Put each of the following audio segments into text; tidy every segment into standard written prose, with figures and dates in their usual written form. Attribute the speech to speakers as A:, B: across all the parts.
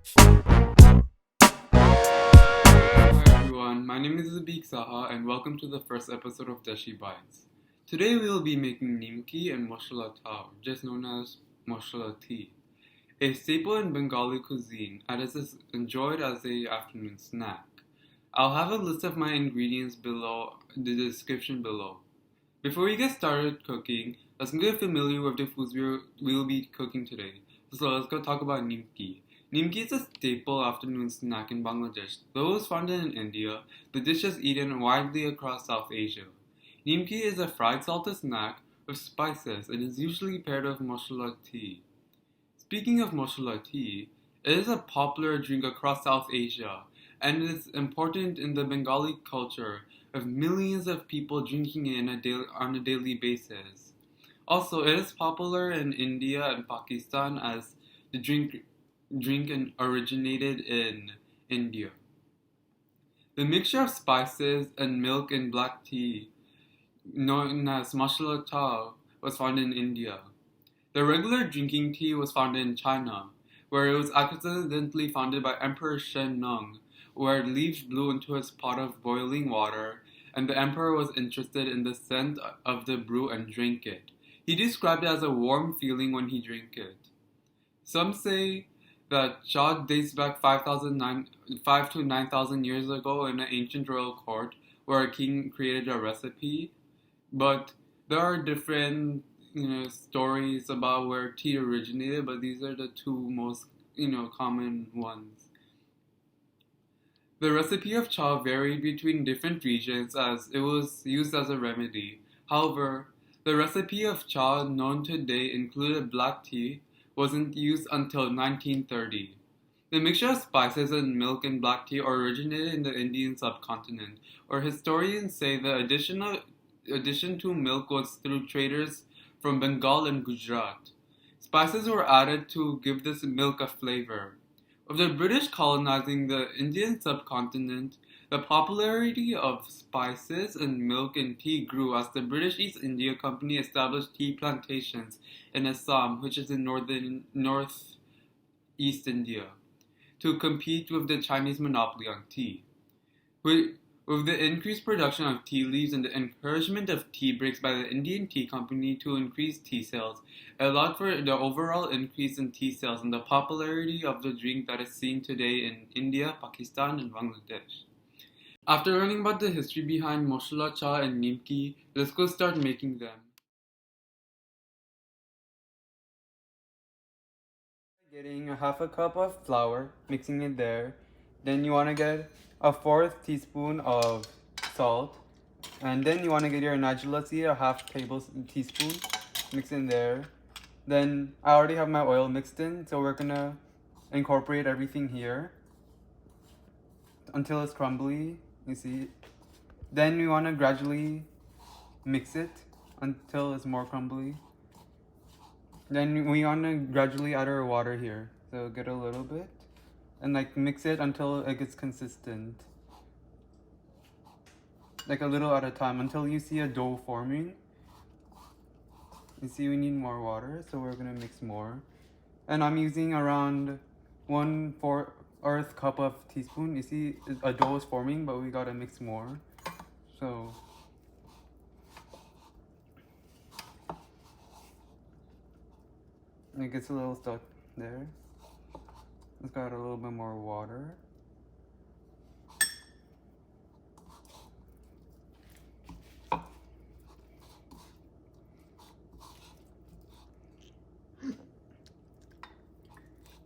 A: Hi everyone, my name is Zabik Saha and welcome to the first episode of Deshi Bites. Today we will be making Nimki and Masala Tea, just known as Masala Tea, a staple in Bengali cuisine and is enjoyed as a afternoon snack. I'll have a list of my ingredients below in the description below. Before we get started cooking, let's get familiar with the foods we'll be cooking today. So let's go talk about Nimki. Nimki is a staple afternoon snack in Bangladesh. Though it was founded in India, the dish is eaten widely across South Asia. Nimki is a fried salted snack with spices and is usually paired with masala tea. Speaking of masala tea, it is a popular drink across South Asia and is important in the Bengali culture with millions of people drinking it on a daily basis. Also, it is popular in India and Pakistan as the drink originated in India. The mixture of spices and milk in black tea, known as masala tea, was found in India. The regular drinking tea was founded in China, where it was accidentally founded by Emperor Shen Nung, where leaves blew into his pot of boiling water, and the emperor was interested in the scent of the brew and drank it. He described it as a warm feeling when he drank it. Some say that cha dates back 5 to 9,000 years ago in an ancient royal court where a king created a recipe, but there are different stories about where tea originated, but these are the two most common ones. The recipe of cha varied between different regions as it was used as a remedy. However, the recipe of cha known today included black tea wasn't used until 1930. The mixture of spices and milk in black tea originated in the Indian subcontinent, or historians say the addition to milk was through traders from Bengal and Gujarat. Spices were added to give this milk a flavor. With the British colonizing the Indian subcontinent, the popularity of spices and milk in tea grew as the British East India Company established tea plantations in Assam, which is in northeast India, to compete with the Chinese monopoly on tea. With the increased production of tea leaves and the encouragement of tea breaks by the Indian Tea Company to increase tea sales, it allowed for the overall increase in tea sales and the popularity of the drink that is seen today in India, Pakistan, and Bangladesh. After learning about the history behind masala cha and nimki, let's go start making them. Getting a half a cup of flour, mixing it there. Then you want to get a fourth teaspoon of salt. And then you want to get your nigella seed, a half teaspoon, mix in there. Then I already have my oil mixed in, so we're gonna incorporate everything here until it's crumbly. You see. Then we want to gradually mix it until it's more crumbly. Then we want to gradually add our water here. So get a little bit and like mix it until it gets consistent. Like a little at a time until you see a dough forming. You see we need more water, so we're gonna mix more. And I'm using around 1/4 cup of teaspoon. You see a dough is forming, but we gotta mix more. So it gets a little stuck there. Let's add a little bit more water.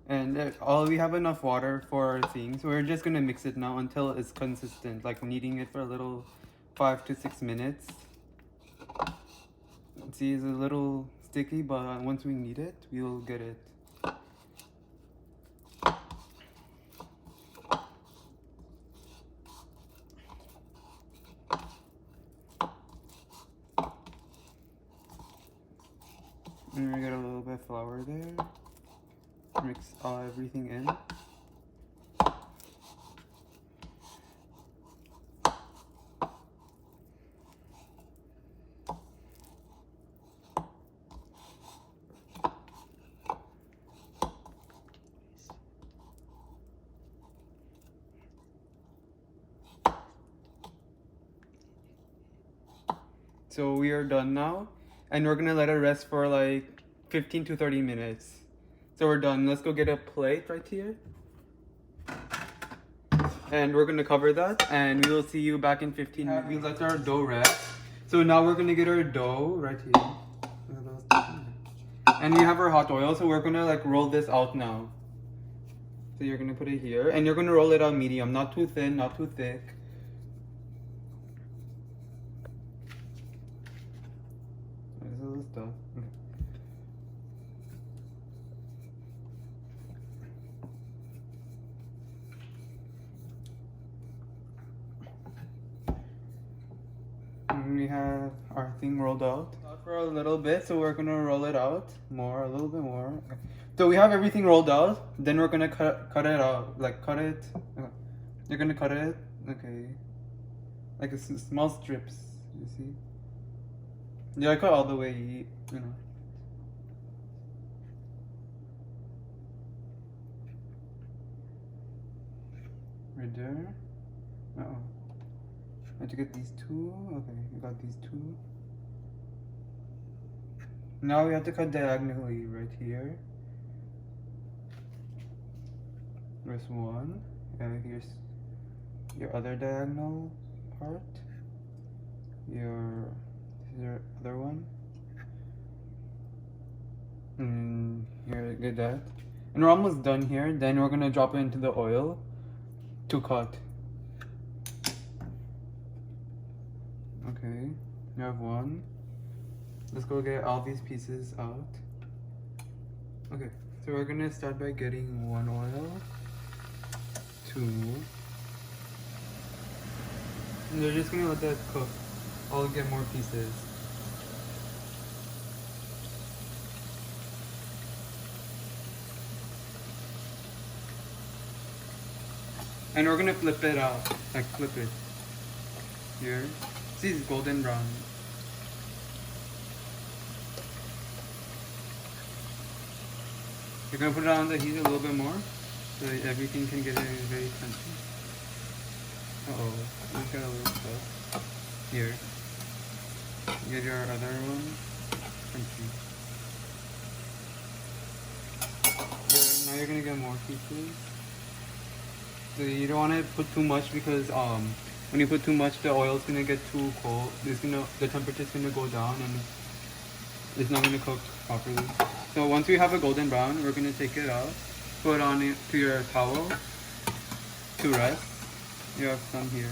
A: And we have enough water for our thing, so we're just gonna mix it now until it's consistent, like kneading it for a little 5 to 6 minutes. See, it's a little sticky, but once we knead it, we'll get it. And we get a little bit of flour there. Mix everything in. So we are done now, and we're gonna let it rest for like 15 to 30 minutes. So we're done. Let's go get a plate right here. And we're gonna cover that, and we will see you back in 15 minutes. We let our dough rest. So now we're gonna get our dough right here. And we have our hot oil, so we're gonna like roll this out now. So you're gonna put it here, and you're gonna roll it out medium, not too thin, not too thick. There's a little stuff. Okay. And we have our thing rolled out for a little bit, so we're gonna roll it out more, a little bit more. Okay. So we have everything rolled out. Then we're gonna cut it out, like cut it. You're gonna cut it, okay, like small strips. You see? Yeah, I cut all the way, you know. Right there. Uh-oh. I have to get these two. Okay, we got these two. Now we have to cut diagonally right here. There's one. Here's your other diagonal part. Your other one. And here, get that. And we're almost done here. Then we're gonna drop it into the oil to cut. Okay, you have one. Let's go get all these pieces out. Okay, so we're gonna start by getting one oil, two, and they're just gonna let that cook. I'll get more pieces. And we're gonna flip it out, like flip it. Here. See, it's golden brown. You're gonna put it on the heat a little bit more, so that everything can get very crunchy. Uh-oh, we've got a little stuff. Here. Get your other one. Crunchy. There, now you're gonna get more pieces. So you don't want to put too much because when you put too much, the oil is gonna get too cold. The temperature is gonna go down and it's not gonna cook properly. So once we have a golden brown, we're gonna take it out, put on it to your towel to rest. You have some here.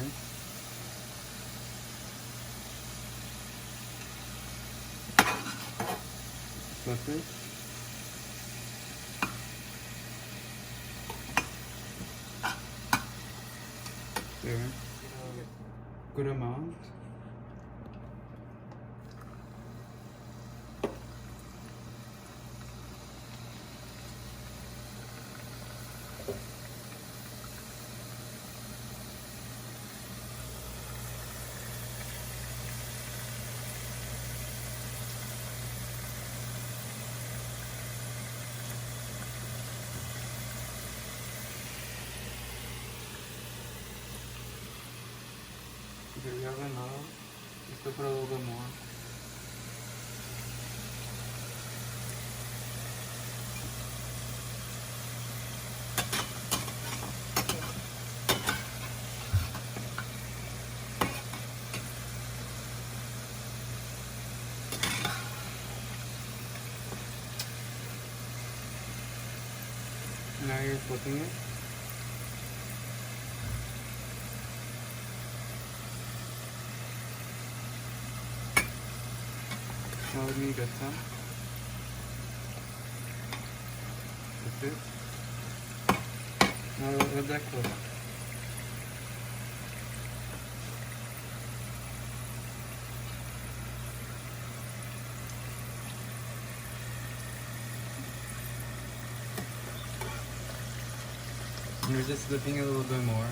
A: Flip it. There. Good amount. Okay, we have enough. Let's put a little bit more. Now you're flipping it. Now let me get some. That's it. Now let that cook. And you're just flipping it a little bit more.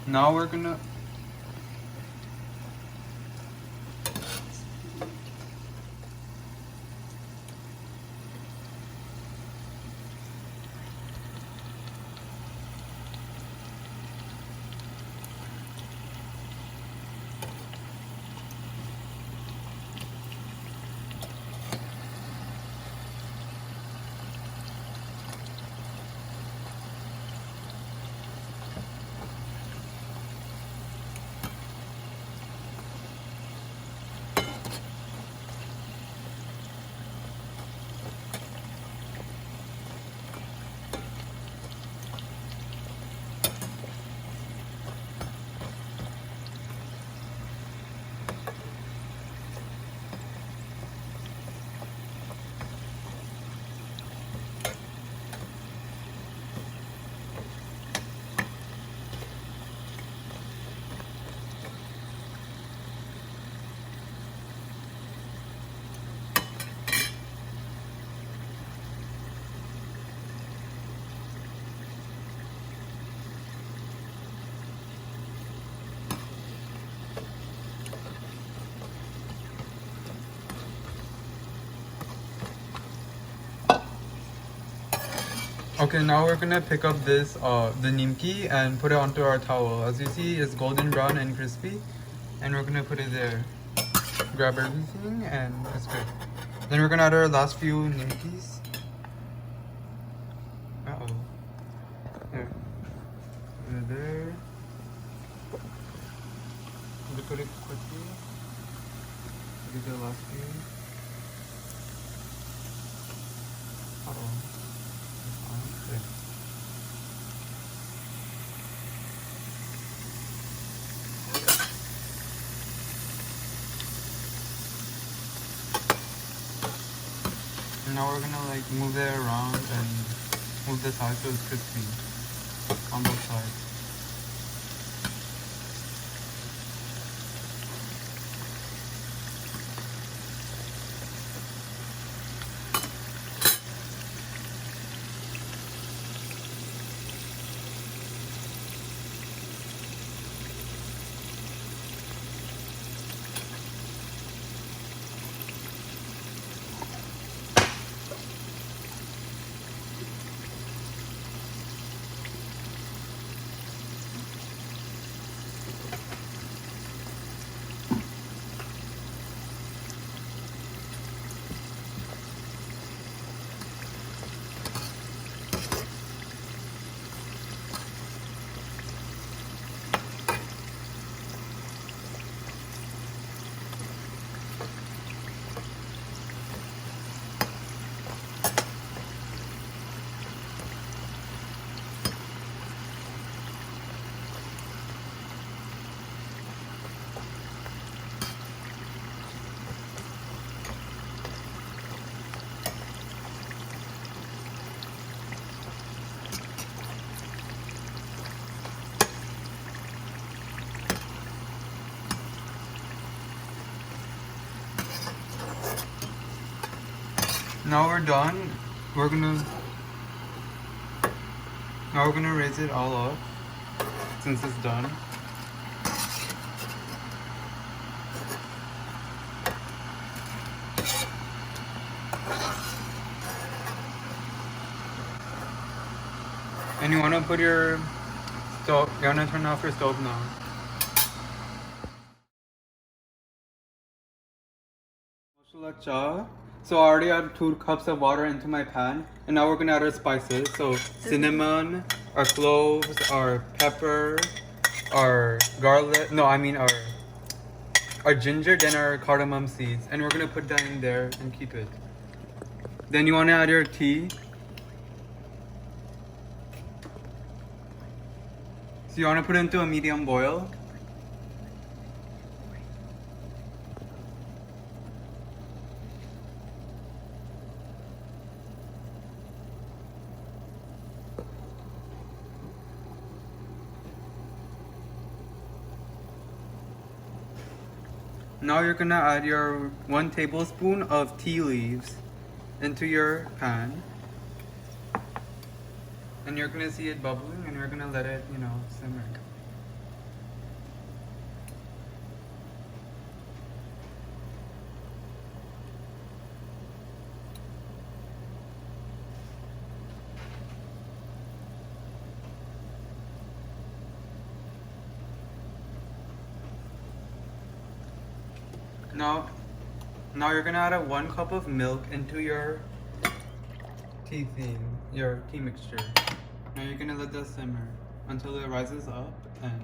A: Now we're gonna Okay, now we're gonna pick up this, the nimki and put it onto our towel. As you see, it's golden brown and crispy. And we're gonna put it there. Grab everything and it's good. Then we're gonna add our last few nimkis. Uh-oh. There. Put it there. Put it quickly. Put it the last few. Uh-oh. Okay. And now we're gonna like move it around and move the sides so it's crispy on both sides. Now we're done. We're gonna Now we're gonna raise it all up since it's done. And you wanna put your stove, you wanna turn off your stove now. Masala cha. So I already added 2 cups of water into my pan, and now we're gonna add our spices. So cinnamon, our cloves, our pepper, our garlic. No, I mean our ginger, then our cardamom seeds, and we're gonna put that in there and keep it. Then you wanna add your tea. So you wanna put it into a medium boil. Now you're gonna add your 1 tablespoon of tea leaves into your pan. And you're gonna see it bubbling and you're gonna let it, simmer. Now you're gonna add 1 cup of milk into your your tea mixture. Now you're gonna let that simmer until it rises up and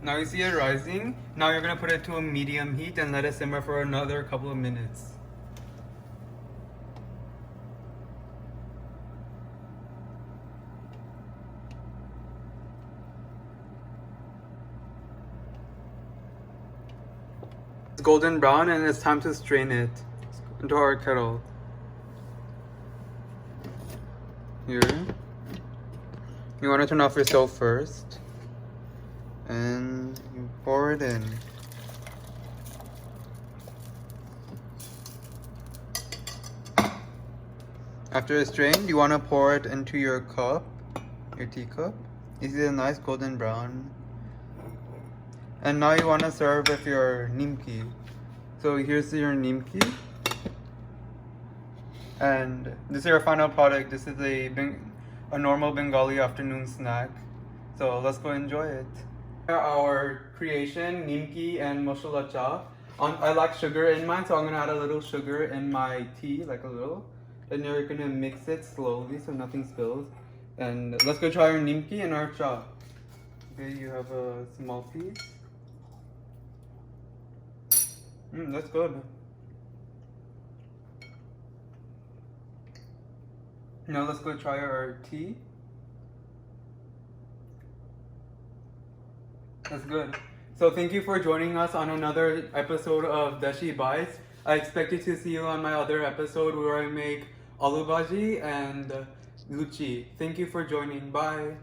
A: now you see it rising. Now you're gonna put it to a medium heat and let it simmer for another couple of minutes. It's golden brown and it's time to strain it into our kettle. Here. You want to turn off your stove first. And you pour it in. After it's strained, you want to pour it into your cup, your teacup. You see the nice golden brown. And now you want to serve with your Nimki. So here's your Nimki. And this is your final product. This is a normal Bengali afternoon snack. So let's go enjoy it. Our creation, Nimki and Masala Tea. I like sugar in mine, so I'm gonna add a little sugar in my tea, like a little. And you're gonna mix it slowly so nothing spills. And let's go try our Nimki and our cha. Okay, you have a small piece. That's good. Now let's go try our tea. That's good. So thank you for joining us on another episode of Dashi Bites. I expect you to see you on my other episode where I make aloo bhaji and luchi. Thank you for joining. Bye.